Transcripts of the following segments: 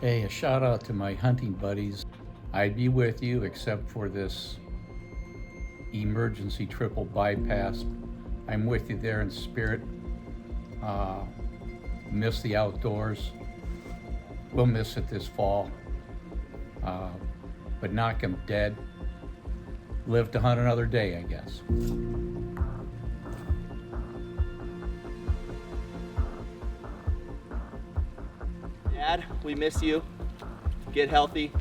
Hey, a shout out to my hunting buddies. I'd be with you except for this emergency triple bypass. I'm with you there in spirit. Uh, miss the outdoors. We'll miss it this fall. Uh, but knock 'em dead. Live to hunt another day, I guess. Dad, we miss you. Get healthy.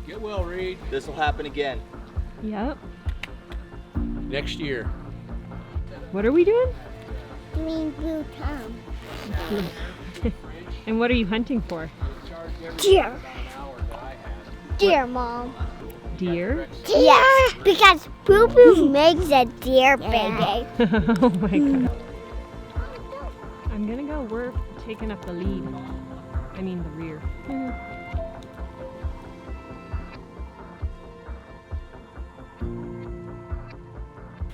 Get well, Reed. This will happen again. Yep. Next year. What are we doing? Green blue Tom. And what are you hunting for? Deer. Deer, Mom. Deer? Yes, because Poo Poo makes a deer baby. Oh my god. I'm gonna go. We're taking up the lead. I mean the rear.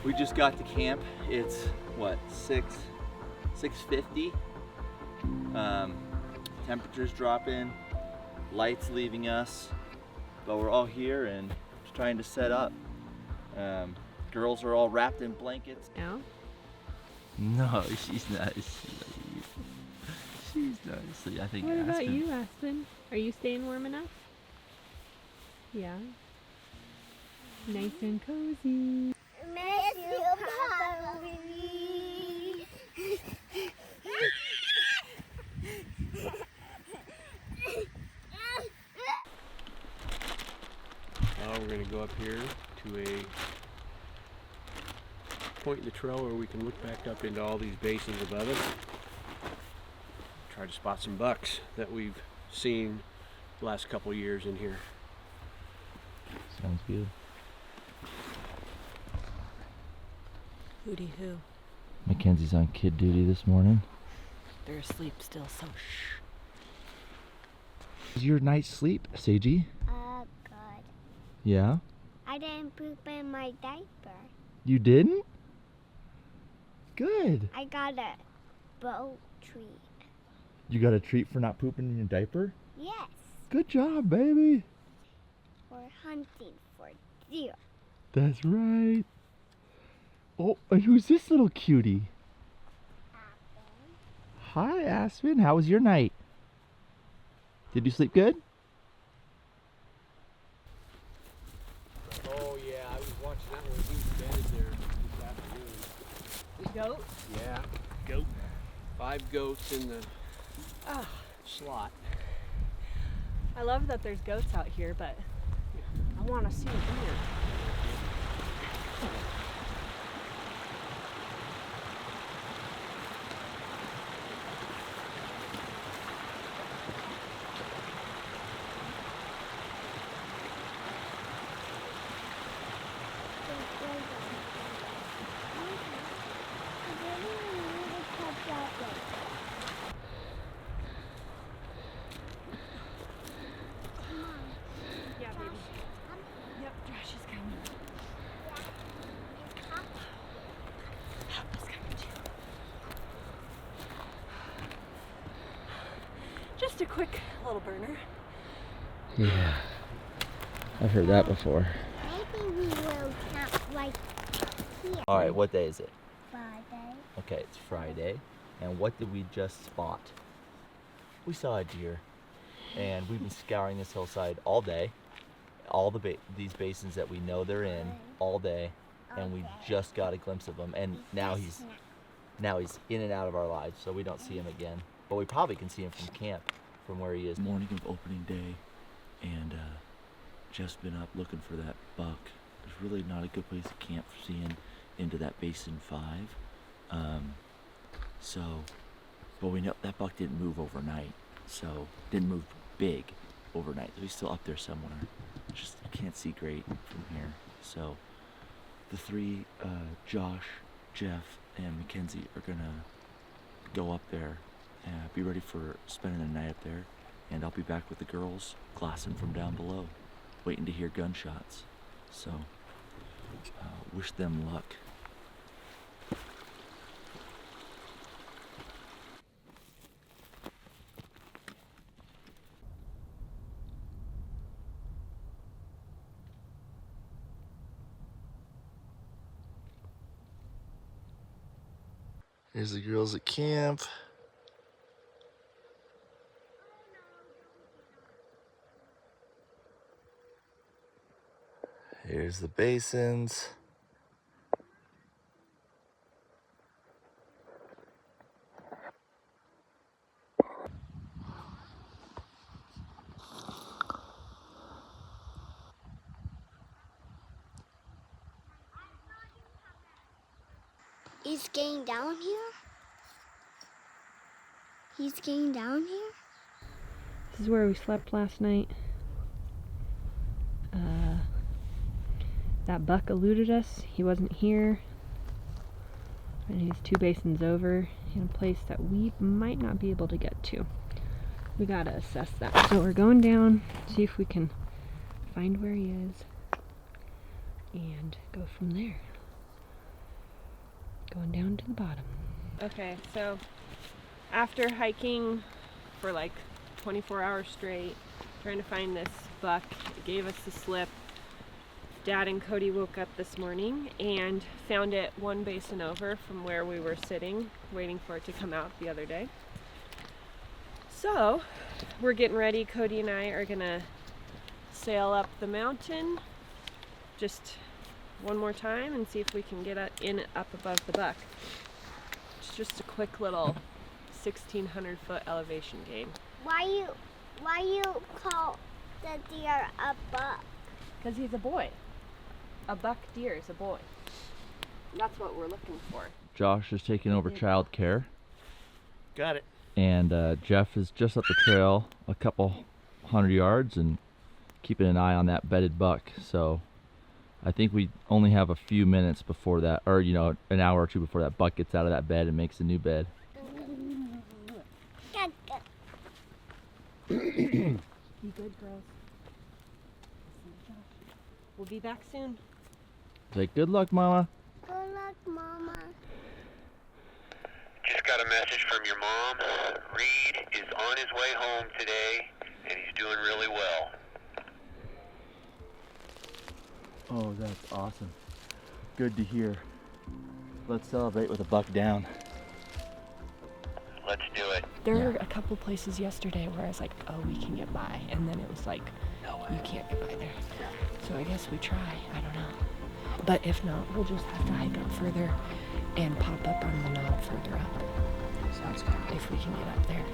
We just got to camp. It's what, 6:50. Temperatures dropping, lights leaving us, but we're all here and just trying to set up. Girls are all wrapped in blankets. No? No, she's not asleep. She's not asleep. I think What about Aspen. you, Aspen? Are you staying warm enough? Yeah. Nice and cozy. Miss you, Papa Lee. Now we're going to go up here to a point in the trail where we can look back up into all these basins above us. Try to spot some bucks that we've seen the last couple years in here. Sounds good. Hooty hoo. Mackenzie's on kid duty this morning. They're asleep still, so shh. Is your night's sleep, Seiji? Good. Yeah? I didn't poop in my diaper. You didn't? Good. I got a boat treat. You got a treat for not pooping in your diaper? Yes, Good job, baby. we're hunting for deer. That's right. Oh, and who's this little cutie? Hi, Aspen. How was your night? Did you sleep good? Oh yeah, I was watching that one. He bedded there this afternoon. Goat? Yeah, goat. 5 goats in the slot. I love that there's goats out here, but I want to see a deer. Yeah, baby. Yep, Josh is coming. Papa's coming too. Just a quick little burner. Yeah. I've heard that before. Maybe we will camp right here. All right, what day is it? Friday. Okay, it's Friday. And what did we just spot? We saw a deer. And we've been scouring this hillside all day. All these basins that we know they're in all day. And we just got a glimpse of him. And now he's in and out of our lives, so we don't see him again. But we probably can see him from camp, from where he is. Morning of opening day, and just been up looking for that buck. There's really not a good place to camp for seeing into that basin 5. But we know that buck didn't move overnight, so didn't move big overnight. So he's still up there somewhere. Just can't see great from here. So the 3, Josh, Jeff, and Mackenzie are gonna go up there and be ready for spending the night up there. And I'll be back with the girls, glassing from down below, waiting to hear gunshots. So, wish them luck. Here's the girls at camp. Here's the basins. He's getting down here? He's getting down here? This is where we slept last night. That buck eluded us. He wasn't here. And he's 2 basins over in a place that we might not be able to get to. We gotta assess that. So we're going down, see if we can find where he is, and go from there. Going down to the bottom. Okay, so after hiking for like 24 hours straight, trying to find this buck, it gave us the slip. Dad and Cody woke up this morning and found it 1 basin over from where we were sitting, waiting for it to come out the other day. So we're getting ready. Cody and I are gonna sail up the mountain just one more time and see if we can get up above the buck. It's just a quick little 1,600 foot elevation gain. Why you call the deer a buck? Because he's a boy. A buck deer is a boy. That's what we're looking for. Josh is taking over childcare, Got it. and Jeff is just up the trail a couple 100 yards and keeping an eye on that bedded buck. So I think we only have a few minutes before that, or an hour or two before that buck gets out of that bed and makes a new bed. Be good, girls. We'll be back soon. Say good luck, Mama. Good luck, Mama. Just got a message from your mom. Reed is on his way home today, and he's doing really well. Oh, that's awesome. Good to hear. Let's celebrate with a buck down. Let's do it. There were a couple places yesterday where I was like, oh, we can get by. And then it was like, no, you can't get by there. So I guess we try. I don't know. But if not, we'll just have to hike up further and pop up on the knob further up. Sounds good. If we can get up there.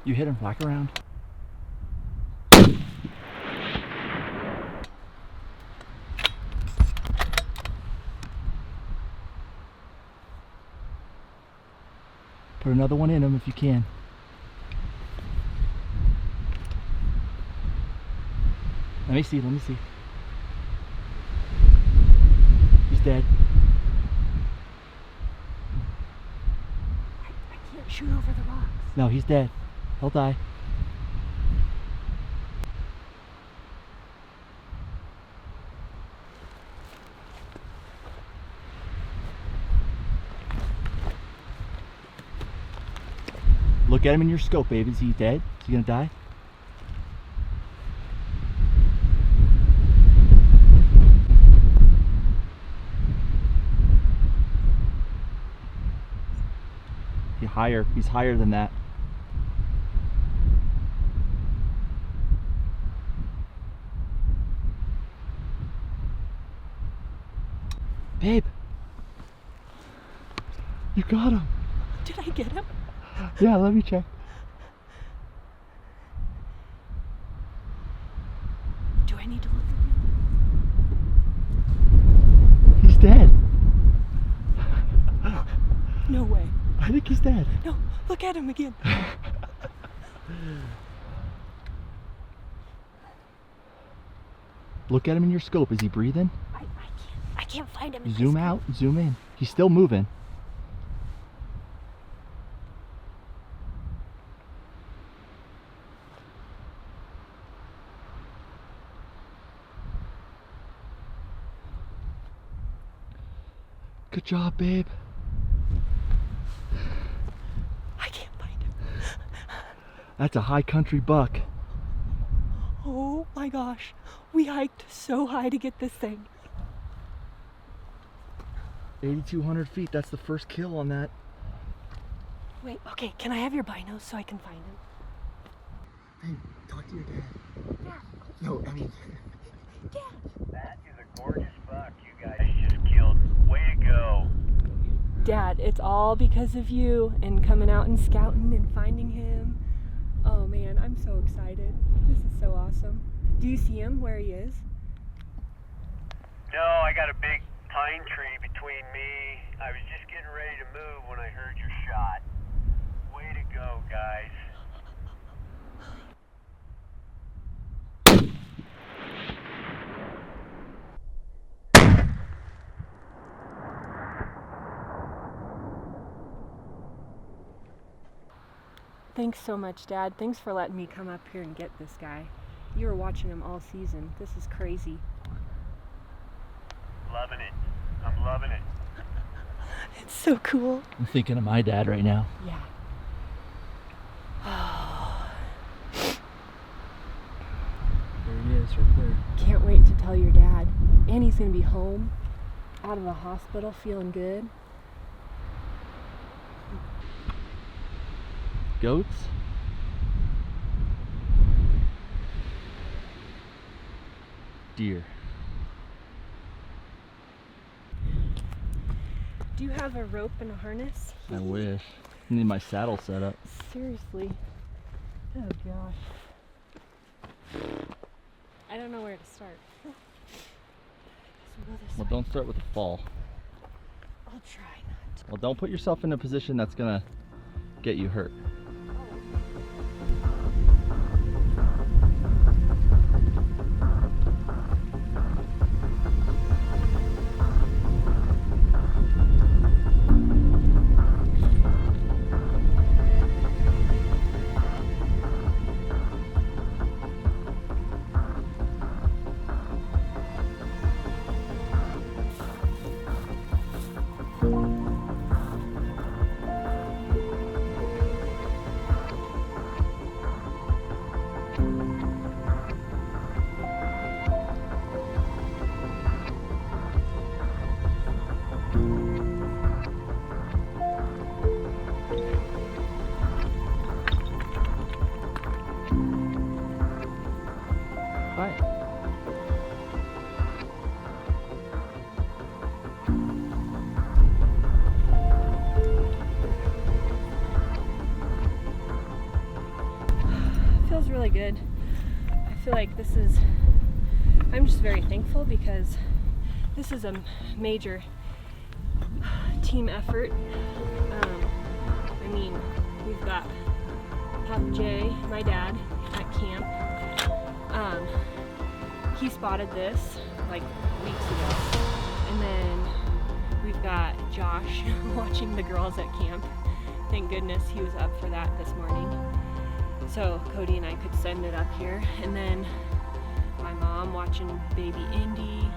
You hit him whack around. another one in him if you can. Let me see, let me see. He's dead. I can't shoot over the rocks. No, he's dead. He'll die. Look at him in your scope, babe. Is he dead? Is he gonna die? He's higher than that. Babe, you got him. Did I get him? Yeah, let me check. Do I need to look at him? He's dead. No way. I think he's dead. No, look at him again. Look at him in your scope. Is he breathing? I can't find him. Zoom out, zoom in. He's still moving. Good job, babe. I can't find him. That's a high country buck. Oh my gosh. We hiked so high to get this thing. 8,200 feet. That's the first kill on that. Wait, okay, can I have your binos so I can find him? Hey, talk to your dad. Dad. No, I mean... Dad. That is a gorgeous buck you guys just killed. Way to go. Dad, it's all because of you and coming out and scouting and finding him. Oh man, I'm so excited. This is so awesome. Do you see him where he is? No, I got a big pine tree between me. I was just getting ready to move when I heard your shot. Way to go, guys. Thanks so much, Dad. Thanks for letting me come up here and get this guy. You were watching him all season. This is crazy. Loving it. I'm loving it. It's so cool. I'm thinking of my dad right now. Yeah. There he is, right there. Can't wait to tell your dad. And he's gonna be home, out of the hospital, feeling good. Goats? Deer. Do you have a rope and a harness? I wish. I need my saddle set up. Seriously. Oh gosh. I don't know where to start. I guess we'll go this Well, way. don't start with a fall. I'll try not to. Well, don't put yourself in a position that's gonna get you hurt. Hi. Feels really good. I feel like I'm just very thankful because this is a major team effort. mean, we've got Papa Jay, my dad, at camp. He spotted this like weeks ago. And then we've got Josh watching the girls at camp. Thank goodness he was up for that this morning. So Cody and I could send it up here. And then my mom watching baby Indy.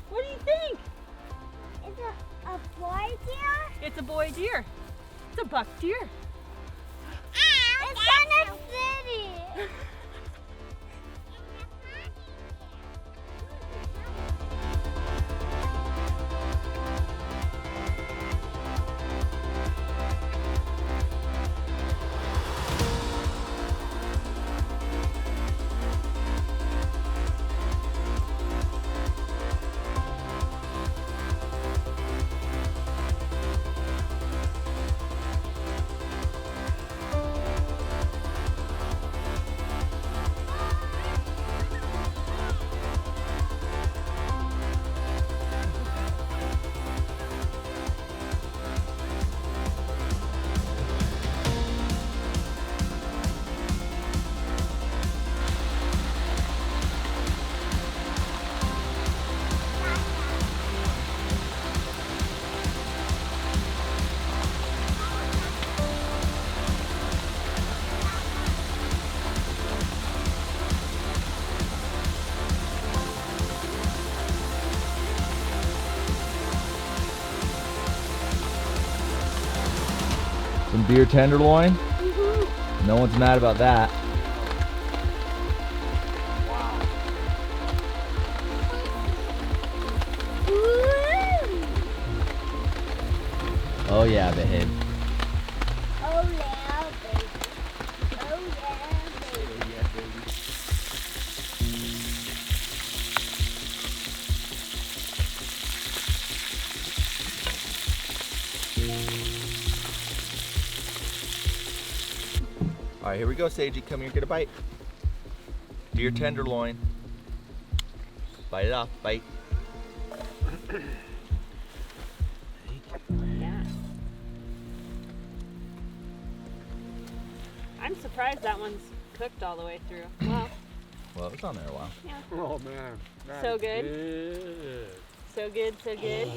What do you think? Is it a boy deer? It's a boy deer. It's a buck deer. It's in a city. Some deer tenderloin. No one's mad about that. Oh yeah, babe. Oh yeah, baby. Oh yeah, baby. All right, here we go, Sagey. Come here, get a bite. Deer tenderloin. Bite it off, bite. Yeah. I'm surprised that one's cooked all the way through. Wow. Well, it was on there a while. Yeah. Oh man. So That's good? good. So good, so good.